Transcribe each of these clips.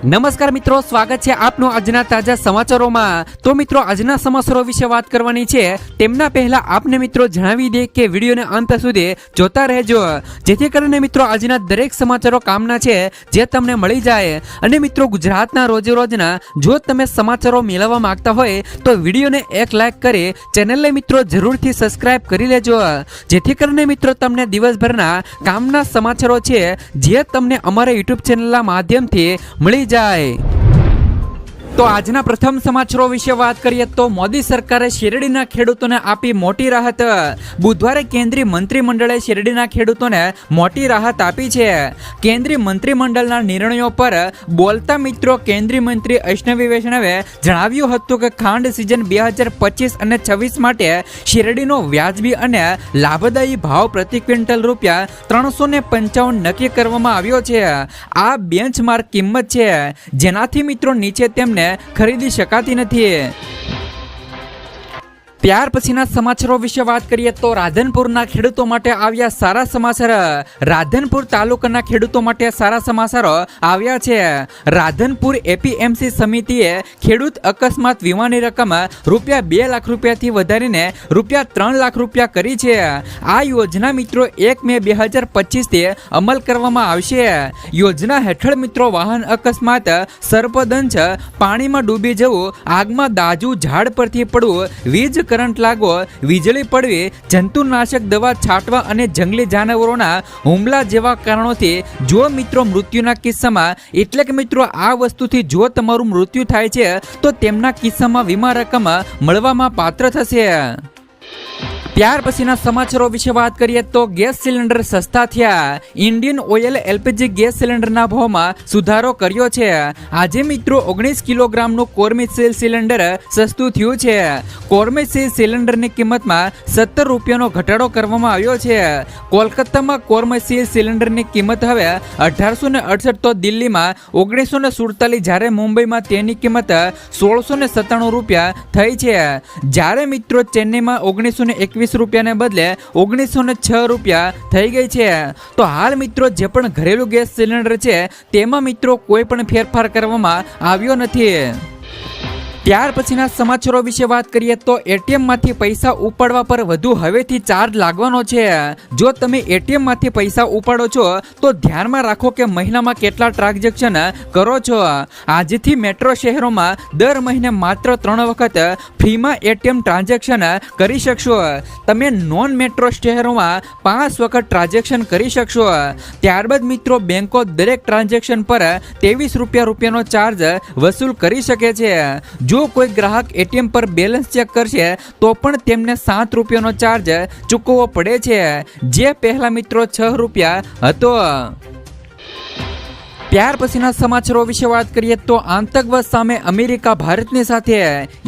નમસ્કાર મિત્રો, સ્વાગત છે આપનું આજના તાજા સમાચારોમાં। તો મિત્રો, આજના સમાચારો વિશે વાત કરવાની છે। તેમના પહેલા આપને મિત્રો જણાવી દે કે વિડીયોને અંત સુધી જોતા રહેજો, જેથી કરીને મિત્રો આજના દરેક સમાચારો કામના છે જે તમને મળી જાય। અને મિત્રો, ગુજરાતના રોજે રોજના જો તમે સમાચારો મેળવવા માંગતા હોય તો વિડીયોને એક લાઈક કરી ચેનલને મિત્રો જરૂરથી સબસ્ક્રાઇબ કરી લેજો, જેથી કરીને મિત્રો તમને દિવસભરના કામના સમાચારો છે જે તમને અમારા યુટ્યુબ ચેનલના માધ્યમથી મળી જાય। તો આજના પ્રથમ સમાચારો વિશે વાત કરીએ તો મોદી સરકારે શેરડીના ખેડૂતોને આપી મોટી રાહત। બુધવારે કેન્દ્રીય મંત્રીમંડળે શેરડીના ખેડૂતોને મોટી રાહત આપી છે। કેન્દ્રીય મંત્રીમંડળના નિર્ણયો પર બોલતા મિત્રો કેન્દ્રીય મંત્રી અશ્વિની વૈષ્ણવે જણાવ્યું હતું કે ખાંડ સિઝન 2025 અને 26 માટે શેરડીનો વ્યાજબી અને લાભદાયી ભાવ પ્રતિ ક્વિન્ટલ ₹355 નક્કી કરવામાં આવ્યો છે। આ બેન્ચમાર્ક કિંમત છે જેનાથી મિત્રો નીચે તેમને ખરીદી શકાતી નથી। ત્યાર પછીના સમાચારો વિશે વાત કરીએ તો રાધનપુરના ખેડૂતો માટે આવ્યા સારા સમાચાર। રાધનપુર તાલુકાના ખેડૂતો માટે સારા સમાચારો આવ્યા છે। રાધનપુર એપીએમસી સમિતિએ ખેડૂત અકસ્માત વીમાની રકમ ₹2 લાખથી વધારીને ₹3 લાખ કરી છે। આ યોજના મિત્રો 1 મે 2025 થી અમલ કરવામાં આવશે। યોજના હેઠળ મિત્રો વાહન અકસ્માત, સર્પદંશ, પાણીમાં ડૂબી જવું, આગમાં દાઝવું, ઝાડ પરથી પડવું, વીજ કરંટ લાગવો, વીજળી પડવી, જંતુનાશક દવા છાંટવા અને જંગલી જાનવરોના હુમલા જેવા કારણોથી જો મિત્રો મૃત્યુના કિસ્સામાં એટલે કે મિત્રો આ વસ્તુથી જો તમારું મૃત્યુ થાય છે તો તેમના કિસ્સામાં વીમા રકમ મળવામાં પાત્ર થશે। ત્યાર પછીના સમાચારો વિશે વાત કરીએ તો ગેસ સિલિન્ડર સસ્તા થયા। ઇન્ડિયન ઓઇલ એલપીજી ગેસ સિલિન્ડરના ભાવમાં સુધારો કર્યો છે। આજે મિત્રો 19 કિલોગ્રામનું કોર્મિસિલ સિલિન્ડર સસ્તું થયું છે। કોર્મિસિલ સિલિન્ડરની કિંમતમાં ₹17નો ઘટાડો કરવામાં આવ્યો છે। કોલકાતામાં કોર્મિસિલ સિલિન્ડરની કિંમત હવે 1868 તો દિલ્હીમાં 1947 જ્યારે મુંબઈમાં તેની કિંમત ₹1697 થઈ છે। જ્યારે મિત્રો ચેન્નઈમાં 1921 ને બદલે ₹1906 થઈ ગઈ છે। તો હાલ મિત્રો જે પણ ઘરેલું ગેસ સિલિન્ડર છે તેમાં મિત્રો કોઈ પણ ફેરફાર કરવામાં આવ્યો નથી। ત્યાર પછીના સમાચારો વિશે વાત કરીએ તો એટીએમ માંથી પૈસા ઉપાડવા પર વધુ હવેથી ચાર્જ લાગવાનો છે। જો તમે એટીએમ માંથી પૈસા ઉપાડો છો તો ધ્યાનમાં રાખો કે મહિનામાં કેટલા ટ્રાન્ઝેક્શન કરો છો। આજથી મેટ્રો શહેરોમાં દર મહિને માત્ર 3 વખત ફ્રીમાં એટીએમ ટ્રાન્ઝેક્શન કરી શકશો। તમે નોન મેટ્રો શહેરોમાં 5 વખત ટ્રાન્ઝેક્શન કરી શકશો। ત્યારબાદ મિત્રો બેંકો દરેક ટ્રાન્ઝેક્શન પર ₹23નો ચાર્જ વસૂલ કરી શકે છે। જો કોઈ ગ્રાહક એટીએમ પર બેલેન્સ ચેક કરશે તો પણ તેમને ₹7નો ચાર્જ ચૂકવવો પડે છે, જે પહેલા મિત્રો ₹6 હતો। ત્યાર પછીના સમાચારો વિશે વાત કરીએ તો આતંકવાદ સામે અમેરિકા ભારતની સાથે।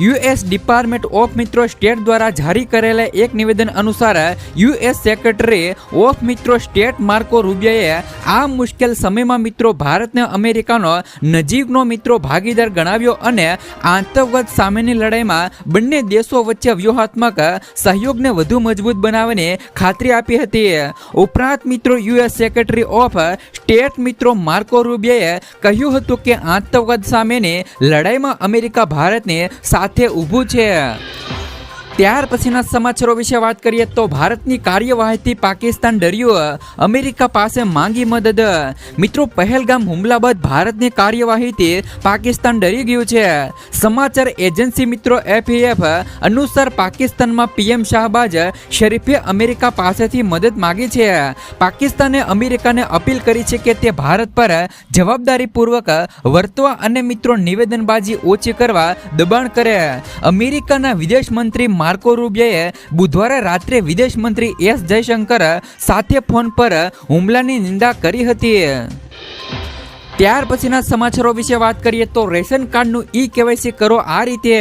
યુએસ ડિપાર્ટમેન્ટ ઓફ મિત્રો સ્ટેટ દ્વારા જારી કરેલા એક નિવેદન અનુસાર યુએસ સેક્રેટરી ઓફ મિત્રો સ્ટેટ માર્કો રૂબિયોએ આ મુશ્કેલ સમયમાં મિત્રો ભારતને અમેરિકાનો નજીકનો મિત્રો ભાગીદાર ગણાવ્યો અને આતંકવાદ સામેની લડાઈમાં બંને દેશો વચ્ચે વ્યૂહાત્મક સહયોગને વધુ મજબૂત બનાવવાની ખાતરી આપી હતી। ઉપરાંત મિત્રો યુએસ સેક્રેટરી ઓફ સ્ટેટ મિત્રો માર્કો રૂબિયોએ કહ્યું હતું કે આતંકવાદ સામેની લડાઈમાં અમેરિકા ભારતની સાથે ઊભું છે। ત્યાર પછીના સમાચારો વિશે વાત કરીએ તો ભારતની કાર્યવાહીથી પાકિસ્તાન ડર્યું, અમેરિકા પાસે માંગી મદદ। મિત્રો પહેલગામ હુમલા બાદ ભારતની કાર્યવાહીથી પાકિસ્તાન ડરી ગયું છે। સમાચાર એજન્સી મિત્રો એફએએફ અનુસાર પાકિસ્તાનમાં પીએમ શાહબાજ શરીફે અમેરિકા પાસેથી મદદ માંગી છે। પાકિસ્તાને અમેરિકાને અપીલ કરી છે કે તે ભારત પર જવાબદારીપૂર્વક વર્તવા અને મિત્રો નિવેદનબાજી ઓછી કરવા દબાણ કરે। અમેરિકાના વિદેશ મંત્રી માર્કો રૂબિયોએ બુધવારે રાત્રે વિદેશ મંત્રી એસ જયશંકર સાથે ફોન પર હુમલાની નિંદા કરી હતી। ત્યાર પછીના સમાચારો વિશે વાત કરીએ તો રેશન કાર્ડનું ઈ-કેવાયસી કરો આ રીતે।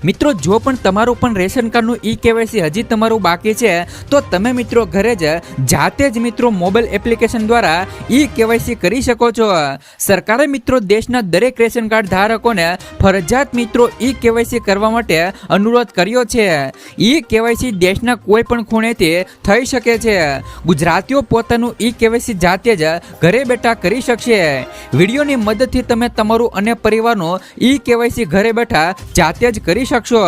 મિત્રો જો પણ તમારું પણ રેશન કાર્ડનું ઈ-કેવાયસી હજી તમારું બાકી છે તો તમે મિત્રો ઘરે જ જાતે જ મિત્રો મોબાઈલ એપ્લિકેશન દ્વારા ઈ-કેવાયસી કરી શકો છો। સરકારે મિત્રો દેશના દરેક રેશન કાર્ડ ધારકોને ફરજિયાત મિત્રો ઈ-કેવાયસી કરવા માટે અનુરોધ કર્યો છે। ઈ-કેવાયસી દેશના કોઈ પણ ખૂણેથી થઈ શકે છે। ગુજરાતીઓ પોતાનું ઈ-કેવાયસી જાતે જ ઘરે બેઠા કરી શકશે। વિડીયોની મદદથી તમે તમારું અને પરિવારનું ઈ-KYC ઘરે બેઠા જાતે જ કરી શકશો.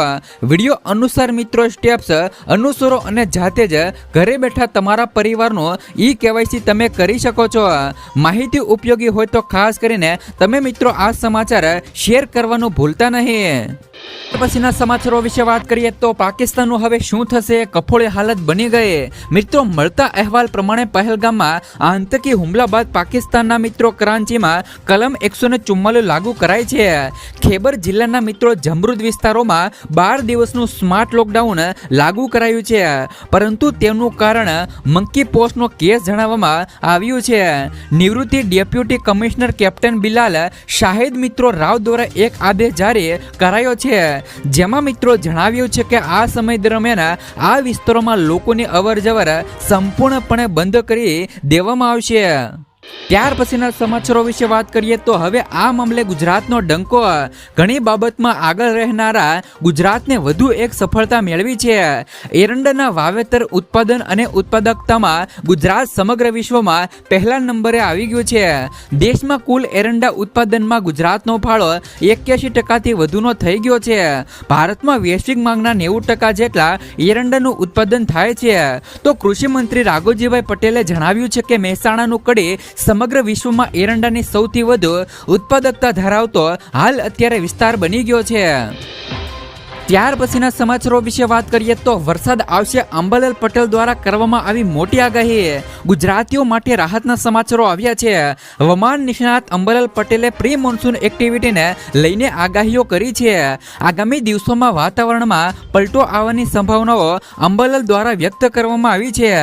વિડીયો અનુસાર મિત્રો સ્ટેપ્સ અનુસરો અને જાતે જ ઘરે બેઠા તમારા પરિવારનું ઈ-KYC તમે કરી શકો છો. માહિતી ઉપયોગી હોય તો ખાસ કરીને તમે મિત્રો આ સમાચાર શેર કરવાનું ભૂલતા નહીં. પછીના સમાચારો વિશે વાત કરીએ તો પાકિસ્તાનનું હવે શું થશે? કફોળી હાલત બની ગઈ. મિત્રો મળતા અહેવાલ પ્રમાણે પહેલગામમાં આતંકી હુમલા બાદ પાકિસ્તાનના મિત્રો કરાંચીમાં કલમ 144 લાગુ કરાય છે. ખેબર જિલ્લાના મિત્રો જમરુદ વિસ્તારોમાં 12 દિવસનું સ્માર્ટ લોકડાઉન લાગુ કરાયું છે, પરંતુ તેનું કારણ મંકી પોક્સનો કેસ જણાવવામાં આવ્યું છે. નિવૃત્તિ deputy commissioner captain Bilal Shahid મિત્રો રાવ દ્વારા એક આદેશ જારી કરાયો છે, જેમાં મિત્રો જણાવ્યું છે કે આ સમય દરમિયાન આ વિસ્તારોમાં લોકોની અવરજવર સંપૂર્ણપણે બંધ કરી દેવામાં આવશે. ત્યાર પછીના સમાચારો વિશે વાત કરીએ તો હવે આ મામલે ગુજરાતનો ડંકો. ઘણી બાબતમાં આગળ રહેનારા ગુજરાતને વધુ એક સફળતા મેળવી છે. એરંડાના વાવેતર, ઉત્પાદન અને ઉત્પાદકતામાં ગુજરાત સમગ્ર વિશ્વમાં પહેલા નંબરે આવી ગયું છે. દેશમાં કુલ એરંડા ઉત્પાદનમાં ગુજરાતનો ફાળો 81% વધુનો થઈ ગયો છે. ભારતમાં વૈશ્વિક માંગના 90% જેટલા એરંડાનું ઉત્પાદન થાય છે. તો કૃષિ મંત્રી રાઘોજીભાઈ પટેલે જણાવ્યું છે કે મહેસાણાનું કડી સમગ્ર વિશ્વમાં એરંડાની સૌથી વધુ ઉત્પાદકતા ધરાવતો હાલ અત્યારે વિસ્તાર બની ગયો છે. ત્યાર પછીના સમાચારો વિશે વાત કરીએ તો વરસાદ આવશે, અંબાલાલ પટેલ દ્વારા કરવામાં આવી મોટી આગાહી. ગુજરાતીઓ માટે રાહતના સમાચારો આવ્યા છે. હવામાન નિષ્ણાત અંબાલાલ પટેલે પ્રી મોન્સૂન એક્ટિવિટીને લઈને આગાહીઓ કરી છે. આગામી દિવસોમાં વાતાવરણમાં પલટો આવવાની સંભાવનાઓ અંબાલાલ દ્વારા વ્યક્ત કરવામાં આવી છે.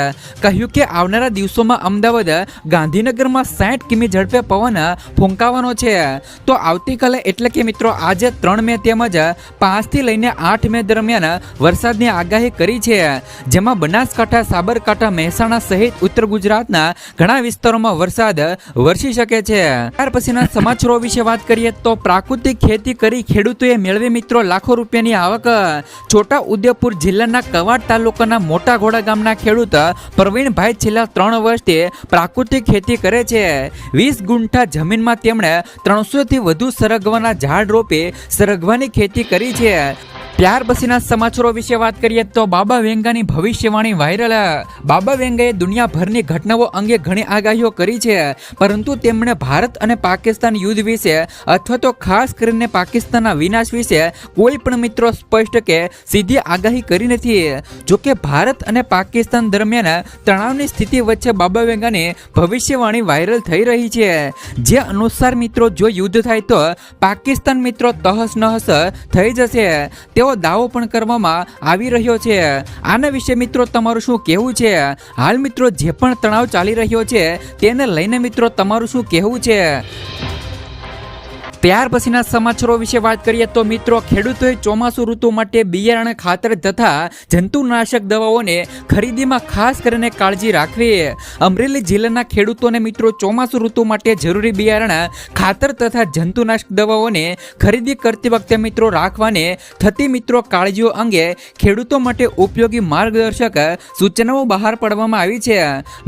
કહ્યું કે આવનારા દિવસોમાં અમદાવાદ, ગાંધીનગરમાં 60 કિમી ઝડપે પવન ફૂંકાવાનો છે. તો આવતીકાલે એટલે કે મિત્રો આજે 3 મે તેમજ 5 થી લઈને 8 મે દરમિયાન વરસાદની આગાહી કરી છે, જેમાં બનાસકાંઠા, સાબરકાંઠા, મહેસાણા સહિત ઉત્તર ગુજરાતના ઘણા વિસ્તારોમાં વરસાદ વરસી શકે છે. ત્યાર પછીના સમાચારો વિશે વાત કરીએ તો પ્રાકૃતિક ખેતી કરી ખેડૂતોએ મેળવી મિત્રો લાખો રૂપિયાની આવક. છોટા ઉદેપુર જિલ્લાના કવાંટ તાલુકાના મોટા ઘોડા ગામના ખેડૂત પ્રવીણભાઈ છેલ્લા 3 વર્ષથી પ્રાકૃતિક ખેતી કરે છે. 20 ગુંઠા જમીનમાં તેમણે 300 થી વધુ સરગવાના ઝાડ રોપી સરગવાની ખેતી કરી છે. ત્યાર પછીના સમાચારો વિશે વાત કરીએ તો બાબા વેંગાની ભવિષ્યવાણી વાયરલ. બાબા વેંગાએ દુનિયાભરની ઘટનાઓ અંગે ઘણી આગાહીઓ કરી છે, પરંતુ તેમણે ભારત અને પાકિસ્તાન યુદ્ધ વિશે અથવા તો ખાસ કરીને પાકિસ્તાનના વિનાશ વિશે કોઈ પણ મિત્રો સ્પષ્ટ કે સીધી આગાહી કરી નથી. જોકે ભારત અને પાકિસ્તાન દરમિયાન તણાવની સ્થિતિ વચ્ચે બાબા વેંગાની ભવિષ્યવાણી વાયરલ થઈ રહી છે, જે અનુસાર મિત્રો જો યુદ્ધ થાય તો પાકિસ્તાન મિત્રો તહસ નહસ થઈ જશે તેવો દાવો પણ કરવામાં આવી રહ્યો છે. આના વિશે મિત્રો તમારું શું કહેવું છે? હાલ મિત્રો જે પણ તણાવ ચાલી રહ્યો છે તેને લઈને મિત્રો તમારું શું કહેવું છે? ત્યાર પછીના સમાચારો વિશે વાત કરીએ તો મિત્રો ખેડૂતોએ ચોમાસુ ઋતુ માટે બિયારણ, ખાતર તથા જંતુનાશક દવાઓને ખરીદીમાં ખાસ કરીને કાળજી રાખવી. અમરેલી જિલ્લાના ખેડૂતોને મિત્રો ચોમાસુ ઋતુ માટે જરૂરી બિયારણ, ખાતર તથા જંતુનાશક દવાઓને ખરીદી કરતી વખતે મિત્રો રાખવાની થતી મિત્રો કાળજીઓ અંગે ખેડૂતો માટે ઉપયોગી માર્ગદર્શક સૂચનાઓ બહાર પાડવામાં આવી છે.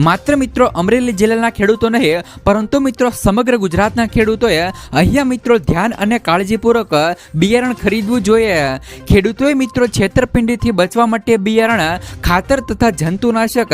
માત્ર મિત્રો અમરેલી જિલ્લાના ખેડૂતો નહીં પરંતુ મિત્રો સમગ્ર ગુજરાતના ખેડૂતોએ અહીંયા મિત્રો ધ્યાન અને કાળજીપૂર્વક બિયારણ ખરીદવું જોઈએ. ખેડૂતોએ મિત્રો છેતરપિંડીથી બચવા માટે બિયારણ, ખાતર તથા જંતુનાશક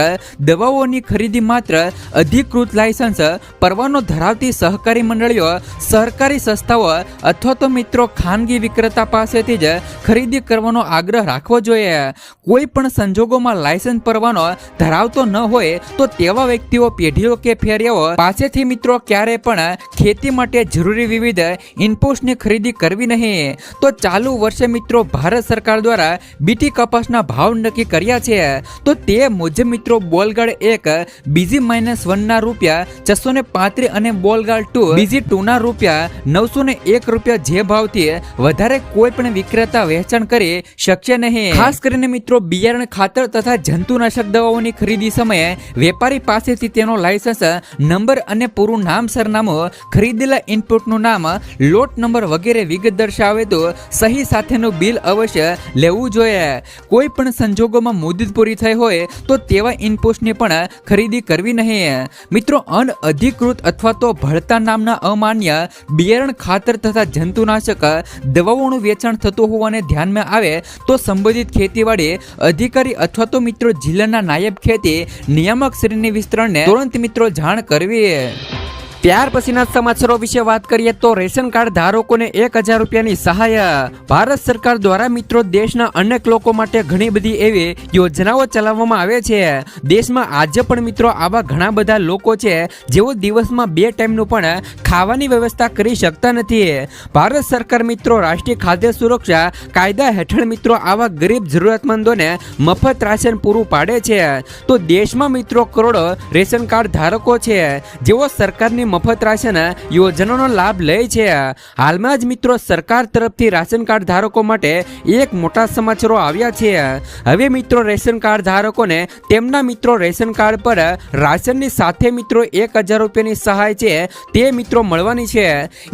દવાઓની ખરીદી માત્ર અધિકૃત લાયસન્સ પરવાનો ધરાવતી સહકારી મંડળીઓ, સહકારી સંસ્થાઓ અથવા તો મિત્રો ખાનગી વિક્રેતા પાસેથી જ ખરીદી કરવાનો આગ્રહ રાખવો જોઈએ. કોઈ પણ સંજોગોમાં લાયસન્સ પરવાનો ધરાવતો ન હોય તો તેવા વ્યક્તિઓ, પેઢીઓ કે ફેરિયાઓ પાસેથી મિત્રો ક્યારે પણ ખેતી માટે જરૂરી વિવિધ ઇનપુટ્સની ખરીદી કરવી નહીં. તો ચાલુ વર્ષે મિત્રો ભારત સરકાર દ્વારા બીટી કપાસના ભાવ નક્કી કર્યા છે. તો તે મુજબ મિત્રો બોલગાડ 1 BG-1 ના રૂપિયા 635 અને બોલગાડ 2 BG-2 ના રૂપિયા 901 રૂપિયા જે ભાવથી વધારે કોઈ પણ વિક્રેતા વહેંચણ કરી શકશે નહીં. ખાસ કરીને મિત્રો બિયારણ, ખાતર તથા જંતુનાશક દવાઓની ખરીદી સમયે વેપારી પાસેથી તેનો લાયસન્સ નંબર અને પૂરું નામ, સરનામું, ખરીદેલા ઇનપુટનું નામ લોટ નંબર વગેરે વિગત દર્શાવે તો સહી સાથેનું બિલ અવશ્ય લેવું જોઈએ. કોઈ પણ સંજોગોમાં મુદત પૂરી થઈ હોય તો તેવા ઇનપુટ્સની પણ ખરીદી કરવી નહીં. મિત્રો, અનઅધિકૃત અથવા તો ભળતા નામના અમાન્ય બિયારણ, ખાતર તથા જંતુનાશક દવાઓનું વેચાણ થતું હોવાને ધ્યાનમાં આવે તો સંબંધિત ખેતીવાડી અધિકારી અથવા તો મિત્રો જિલ્લાના નાયબ ખેતી નિયામક શ્રીની વિસ્તરણને તુરંત મિત્રો જાણ કરવી. ત્યાર પછીના સમાચારો વિશે વાત કરીએ તો રેશન કાર્ડ ધારકોને 1000 રૂપિયાની સહાય. ભારત સરકાર દ્વારા મિત્રો દેશના અનેક લોકો માટે ઘણી બધી એવી યોજનાઓ ચલાવવામાં આવે છે. દેશમાં આજે પણ મિત્રો આવા ઘણા બધા લોકો છે જેઓ દિવસમાં 2 ટાઈમનું પણ ખાવાની વ્યવસ્થા કરી શકતા નથી. ભારત સરકાર મિત્રો રાષ્ટ્રીય ખાદ્ય સુરક્ષા કાયદા હેઠળ મિત્રો આવા ગરીબ જરૂરિયાતમંદોને મફત રાશન પૂરું પાડે છે. તો દેશમાં મિત્રો કરોડો રેશન કાર્ડ ધારકો છે જેઓ સરકારની મફત રાશન યોજનાનો લાભ લે છે. હાલમાં જ મિત્રો સરકાર તરફથી રાશન કાર્ડ ધારકો માટે એક મોટા સમાચારો આવ્યા છે. હવે મિત્રો રેશન કાર્ડ ધારકોને તેમના મિત્રો રેશન કાર્ડ પર રાશનની સાથે મિત્રો 1000 રૂપિયાની સહાય છે તે મિત્રો મળવાની છે.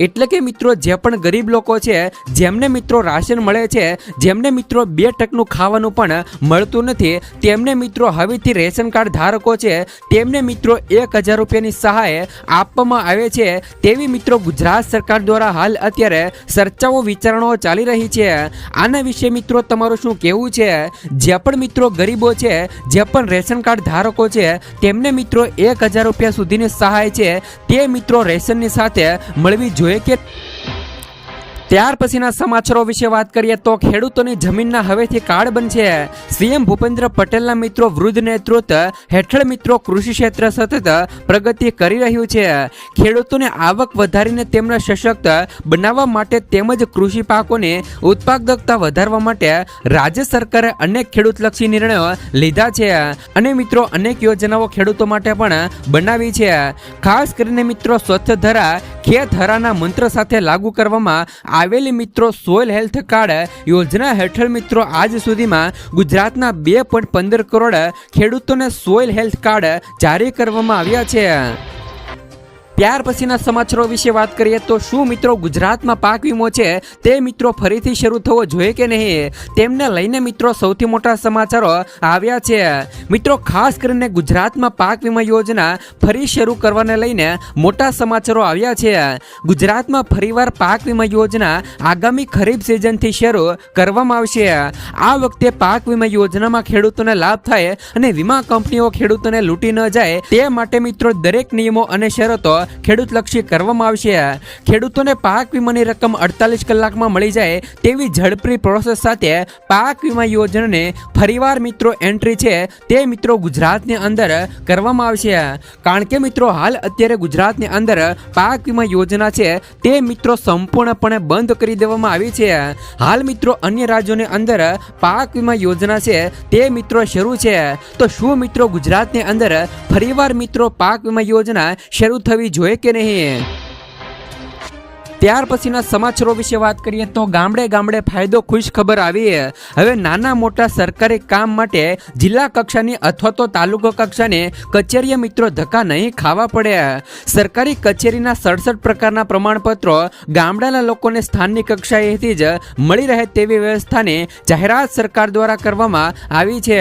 એટલે કે મિત્રો જે પણ ગરીબ લોકો છે જેમને મિત્રો રાશન મળે છે, જેમને મિત્રો 2 ટકનું ખાવાનું પણ મળતું નથી, તેમને મિત્રો હવેથી રેશન કાર્ડ ધારકો છે તેમને મિત્રો 1000 રૂપિયાની સહાય આપવામાં આવે છે તેવી મિત્રો ગુજરાત સરકાર દ્વારા હાલ અત્યારે ચર્ચાઓ વિચારણાઓ ચાલી રહી છે. આના વિશે મિત્રો તમારું શું કહેવું છે? જે પણ મિત્રો ગરીબો છે, જે પણ રેશન કાર્ડ ધારકો છે તેમને મિત્રો 1000 રૂપિયા સુધીની સહાય છે તે મિત્રો રેશનની સાથે મળવી જોઈએ કે? ત્યાર પછીના સમાચારો વિશે વાત કરીએ તો ખેડૂતોની જમીનના હવેથી કાર્ડ બનશે. સીએમ ભૂપેન્દ્ર પટેલના મિત્રો વૃદ્ધ નેતૃત્વ હેઠળ મિત્રો કૃષિ ક્ષેત્ર સતત પ્રગતિ કરી રહ્યું છે. ખેડૂતોને આવક વધારીને તેમને સશક્ત બનાવવા માટે તેમજ કૃષિ પાકોની ઉત્પાદકતા વધારવા માટે રાજ્ય સરકારે અનેક ખેડૂતલક્ષી નિર્ણયો લીધા છે અને મિત્રો અનેક યોજનાઓ ખેડૂતો માટે પણ બનાવી છે. ખાસ કરીને મિત્રો સ્વચ્છ ધરા ખેત હરાના મંત્ર સાથે લાગુ કરવામાં આવેલી મિત્રો સોઇલ હેલ્થ કાર્ડ યોજના હેઠળ મિત્રો આજ સુધીમાં ગુજરાતના 2.15 કરોડ ખેડૂતોને સોઇલ હેલ્થ કાર્ડ જારી કરવામાં આવ્યા છે. ત્યાર પછીના સમાચારો વિશે વાત કરીએ તો શું મિત્રો ગુજરાતમાં પાક વીમો છે તે મિત્રો ફરીથી શરૂ થવો જોઈએ કે નહીં, તેમને લઈને મિત્રો સૌથી મોટા સમાચારો આવ્યા છે. મિત્રો ખાસ કરીને ગુજરાતમાં પાક વીમા યોજના ફરી શરૂ કરવાને લઈને મોટા સમાચારો આવ્યા છે. ગુજરાતમાં ફરીવાર પાક વીમા યોજના આગામી ખરીફ સિઝનથી શરૂ કરવામાં આવશે. આ વખતે પાક વીમા યોજનામાં ખેડૂતોને લાભ થાય અને વીમા કંપનીઓ ખેડૂતોને લૂંટી ન જાય તે માટે મિત્રો દરેક નિયમો અને શરતો ખેડૂતલક્ષી કરવામાં આવશે. ખેડૂતોને પાક વીમાની રકમ 48 કલાકમાં મળી જાય તેવી ઝડપી પ્રોસેસ સાથે પાક વીમા યોજનાને ફરીવાર મિત્રો એન્ટ્રી છે તે મિત્રો ગુજરાતની અંદર કરવામાં આવશે. કારણ કે મિત્રો હાલ અત્યારે ગુજરાતની અંદર પાક વીમા યોજના છે તે મિત્રો સંપૂર્ણપણે બંધ કરી દેવામાં આવી છે. હાલ મિત્રો અન્ય રાજ્યોની અંદર પાક વીમા યોજના છે તે મિત્રો શરૂ છે. તો શું મિત્રો ગુજરાતની અંદર ફરીવાર મિત્રો પાક વીમા યોજના શરૂ થવી જોઈએ કે નહીં? ત્યાર પછીના સમાચારો વિશે વાત કરીએ તો ગામડે ગામડે ફાયદો ખુશ ખબર આવી. હવે નાના મોટા સરકારી કામ માટે જિલ્લા કક્ષાની અથવા તો તાલુકા કક્ષાની કચેરીએ મિત્રો ધક્કા નહીં ખાવા પડે. સરકારી કચેરીના 67 પ્રકારના પ્રમાણપત્રો ગામડાના લોકોને સ્થાનિક કક્ષાએથી જ મળી રહે તેવી વ્યવસ્થાની જાહેરાત સરકાર દ્વારા કરવામાં આવી છે.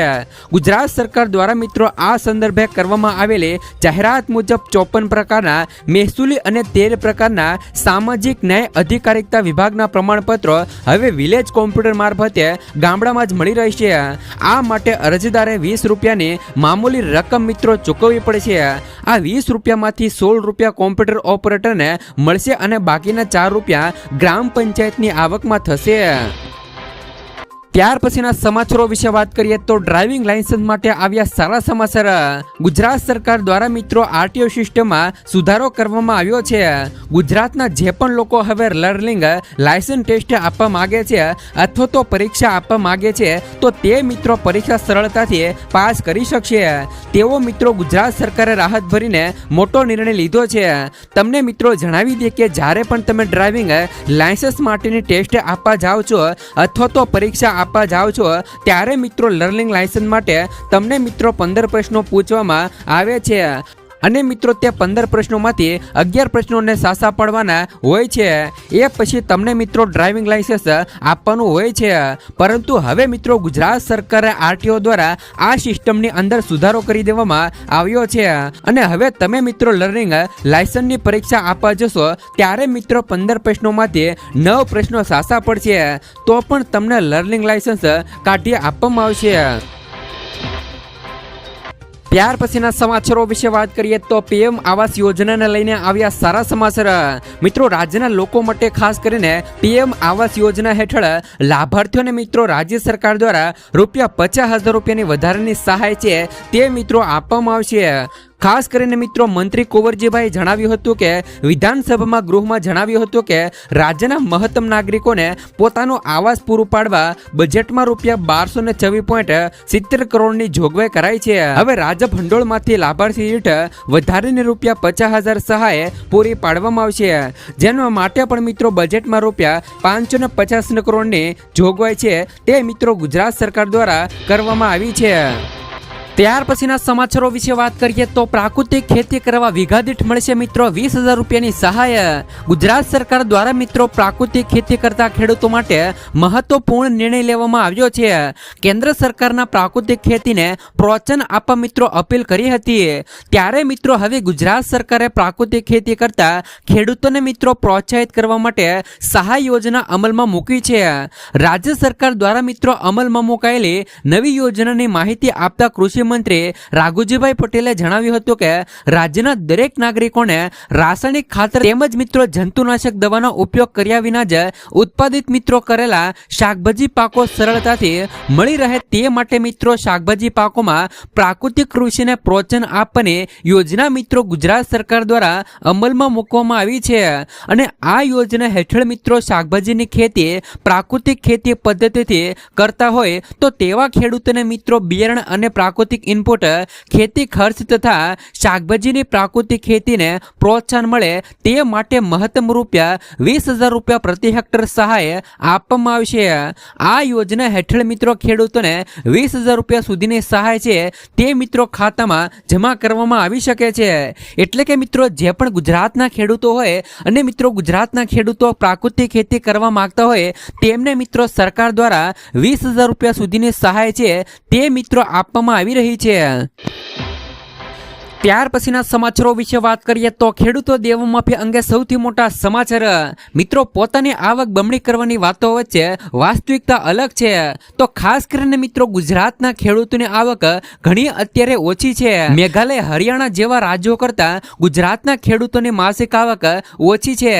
ગુજરાત સરકાર દ્વારા મિત્રો આ સંદર્ભે કરવામાં આવેલી જાહેરાત મુજબ 54 પ્રકારના મહેસૂલી અને 13 પ્રકારના સામાજિક ન્યાય અધિકારિકતા વિભાગના પ્રમાણપત્રો હવે વિલેજ કોમ્પ્યુટર મારફતે ગામડામાં જ મળી રહેશે. આ માટે અરજદારે 20 રૂપિયાની મામૂલી રકમ મિત્રો ચૂકવવી પડશે. આ 20 રૂપિયામાંથી 16 રૂપિયા કોમ્પ્યુટર ઓપરેટરને મળશે અને બાકીના 4 રૂપિયા ગ્રામ પંચાયતની આવકમાં થશે. ત્યાર પછીના સમાચારો વિશે વાત કરીએ તો ડ્રાઇવિંગ લાયસન્સ માટે આવ્યા સારા સમાચાર. ગુજરાત સરકાર દ્વારા મિત્રો આરટીઓ સિસ્ટમમાં સુધારો કરવામાં આવ્યો છે. ગુજરાતના જે પણ લોકો હવે લર્નિંગ લાયસન્સ ટેસ્ટ આપવા માંગે છે અથવા તો પરીક્ષા આપવા માંગે છે તો તે મિત્રો પરીક્ષા સરળતાથી પાસ કરી શકશે. તેવો મિત્રો ગુજરાત સરકારે રાહત ભરીને મોટો નિર્ણય લીધો છે. તમને મિત્રો જણાવી દે કે જ્યારે પણ તમે ડ્રાઇવિંગ લાયસન્સ માટેની ટેસ્ટ આપવા જાઓ છો અથવા તો પરીક્ષા આપવા જાઓ છો ત્યારે મિત્રો લર્નિંગ લાયસન્સ માટે તમને મિત્રો 15 પ્રશ્નો પૂછવામાં આવે છે. અને મિત્રો તે 15 પ્રશ્નોમાંથી 11 પ્રશ્નોને સાચા પડવાના હોય છે. એ પછી તમને મિત્રો ડ્રાઇવિંગ લાયસન્સ આપવાનું હોય છે. પરંતુ હવે મિત્રો ગુજરાત સરકારે આરટીઓ દ્વારા આ સિસ્ટમની અંદર સુધારો કરી દેવામાં આવ્યો છે અને હવે તમે મિત્રો લર્નિંગ લાયસન્સની પરીક્ષા આપવા જશો ત્યારે મિત્રો 15 પ્રશ્નોમાંથી 9 પ્રશ્નો સાચા પડશે તો પણ તમને લર્નિંગ લાયસન્સ કાઢી આપવામાં આવશે. ત્યાર પછીના સમાચારો વિશે વાત કરીએ તો પીએમ આવાસ યોજનાને લઈને આવ્યા સારા સમાચાર. મિત્રો રાજ્યના લોકો માટે ખાસ કરીને પીએમ આવાસ યોજના હેઠળ લાભાર્થીઓને મિત્રો રાજ્ય સરકાર દ્વારા ₹50,000 રૂપિયાની વધારાની સહાય છે તે મિત્રો આપવામાં આવશે. ખાસ કરીને મિત્રો મંત્રી કુંવરજીભાઈ જણાવ્યું હતું કે વિધાનસભામાં ગૃહમાં જણાવ્યું હતું કે રાજ્યના મહત્તમ નાગરિકોને પોતાનો આવાસ પૂરું પાડવા બજેટમાં ₹1224.70 કરોડની જોગવાઈ કરાઈ છે. હવે રાજ્ય ભંડોળમાંથી લાભાર્થી દીઠ વધારીને ₹50,000 સહાય પૂરી પાડવામાં આવશે. જેના માટે પણ મિત્રો બજેટમાં ₹550 કરોડની જોગવાઈ છે તે મિત્રો ગુજરાત સરકાર દ્વારા કરવામાં આવી છે. ત્યાર પછીના સમાચારો વિશે વાત કરીએ તો પ્રાકૃતિક ખેતી કરવા વીઘા દીઠ મળશે મિત્રો 20,000 રૂપિયાની સહાય. ગુજરાત સરકાર દ્વારા મિત્રો પ્રાકૃતિક ખેતી કરતા ખેડૂતો માટે મહત્વપૂર્ણ નિર્ણય લેવામાં આવ્યો છે. કેન્દ્ર સરકારના પ્રાકૃતિક ખેતીને પ્રોત્સાહન આપવા મિત્રો અપીલ કરી હતી ત્યારે મિત્રો હવે ગુજરાત સરકારે પ્રાકૃતિક ખેતી કરતા ખેડૂતોને મિત્રો પ્રોત્સાહિત કરવા માટે સહાય યોજના અમલમાં મૂકી છે. રાજ્ય સરકાર દ્વારા મિત્રો અમલમાં મુકાયેલી નવી યોજનાની માહિતી આપતા કૃષિ મંત્રી રાઘુજીભાઈ પટેલે જણાવ્યું હતું કે રાજ્યના દરેક નાગરિકોને રાસાયણિક ખાતર તેમજ મિત્રો જંતુનાશક દવાનો ઉપયોગ કર્યા વિના જ ઉત્પાદિત મિત્રો કરેલા શાકભાજી પાકો સરળતાથી મળી રહે તે માટે મિત્રો શાકભાજી પાકોમાં પ્રાકૃતિક કૃષિને પ્રોત્સાહન આપવાની યોજના મિત્રો ગુજરાત સરકાર દ્વારા અમલમાં મૂકવામાં આવી છે અને આ યોજના હેઠળ મિત્રો શાકભાજીની ખેતી પ્રાકૃતિક ખેતી પદ્ધતિથી કરતા હોય તો તેવા ખેડૂતોને મિત્રો બિયારણ અને પ્રાકૃતિક ઇનપુટ ખેતી ખર્ચ તથા શાકભાજીની પ્રાકૃતિક ખેતીને પ્રોત્સાહન મળે તે માટે મહત્તમ ₹20,000 રૂપિયા પ્રતિ હેક્ટર સહાય આપવામાં આવશે. આ યોજના હેઠળ મિત્રો ખેડૂતોને 20,000 રૂપિયા સુધીની સહાય છે તે મિત્રો ખાતામાં જમા કરવામાં આવી શકે છે. એટલે કે મિત્રો જે પણ ગુજરાતના ખેડૂતો હોય અને મિત્રો ગુજરાતના ખેડૂતો પ્રાકૃતિક ખેતી કરવા માંગતા હોય તેમને મિત્રો સરકાર દ્વારા 20,000 રૂપિયા સુધીની સહાય છે તે મિત્રો આપવામાં આવી રહી છે. ત્યાર પછીના સમાચારો વિશે વાત કરીએ તો ખેડૂતો દેવમાફી અંગે સૌથી મોટા સમાચાર. મિત્રો પોતાની આવક બમણી કરવાની વાતો વચ્ચે વાસ્તવિકતા અલગ છે. તો ખાસ કરીને મિત્રો ગુજરાતના ખેડૂતોની આવક ઘણી અત્યારે ઓછી છે. મેઘાલય હરિયાણા જેવા રાજ્યો કરતા ગુજરાતના ખેડૂતોની માસિક આવક ઓછી છે.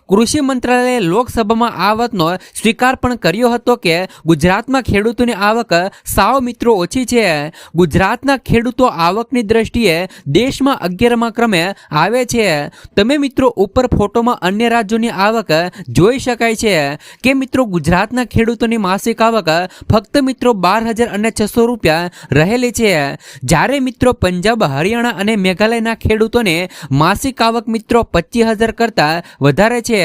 કૃષિ મંત્રાલયે લોકસભામાં આ વાતનો સ્વીકાર પણ કર્યો હતો કે ગુજરાતમાં ખેડૂતોની આવક સાવ મિત્રો ઓછી છે. ગુજરાતના ખેડૂતો આવકની દ્રષ્ટિએ દેશમાં 11મા ક્રમે આવે છે. તમે મિત્રો ઉપર ફોટોમાં અન્ય રાજ્યોની આવક જોઈ શકાય છે કે મિત્રો ગુજરાતના ખેડૂતોની માસિક આવક ફક્ત મિત્રો 12,600 રૂપિયા રહેલી છે. જ્યારે મિત્રો પંજાબ હરિયાણા અને મેઘાલયના ખેડૂતોને માસિક આવક મિત્રો 25,000 કરતાં વધારે છે.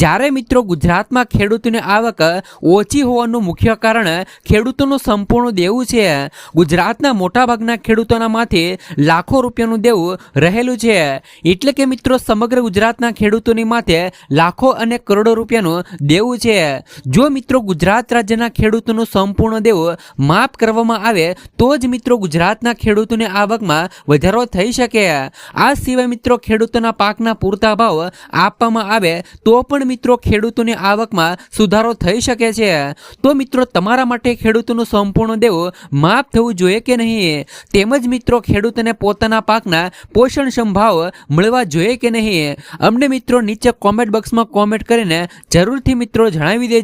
જ્યારે મિત્રો ગુજરાતમાં ખેડૂતોની આવક ઓછી હોવાનું મુખ્ય કારણ ખેડૂતોનું સંપૂર્ણ દેવું છે. ગુજરાતના મોટાભાગના ખેડૂતોના માથે લાખો રૂપિયાનું દેવું રહેલું છે. એટલે કે મિત્રો સમગ્ર ગુજરાતના ખેડૂતોની માથે લાખો અને કરોડો રૂપિયાનું દેવું છે. જો મિત્રો ગુજરાત રાજ્યના ખેડૂતોનું સંપૂર્ણ દેવું માફ કરવામાં આવે તો જ મિત્રો ગુજરાતના ખેડૂતોની આવકમાં વધારો થઈ શકે. આ સિવાય મિત્રો ખેડૂતોના પાકના પૂરતા ભાવ આપવામાં આવે તો પણ મિત્રો ખેડૂતોની આવકમાં સુધારો થઈ શકે છે. તો મિત્રો તમારા માટે ખેડૂતોનું સંપૂર્ણ દેવું માફ થવું જોઈએ કે નહીં, તેમજ મિત્રો ખેડૂતોને પોતાના પાકના પોષણક્ષમ ભાવ મળવા જોઈએ કે નહીં, અમને મિત્રો નીચે કોમેન્ટ બોક્સમાં કોમેન્ટ કરીને જરૂરથી મિત્રો જણાવી દેજો.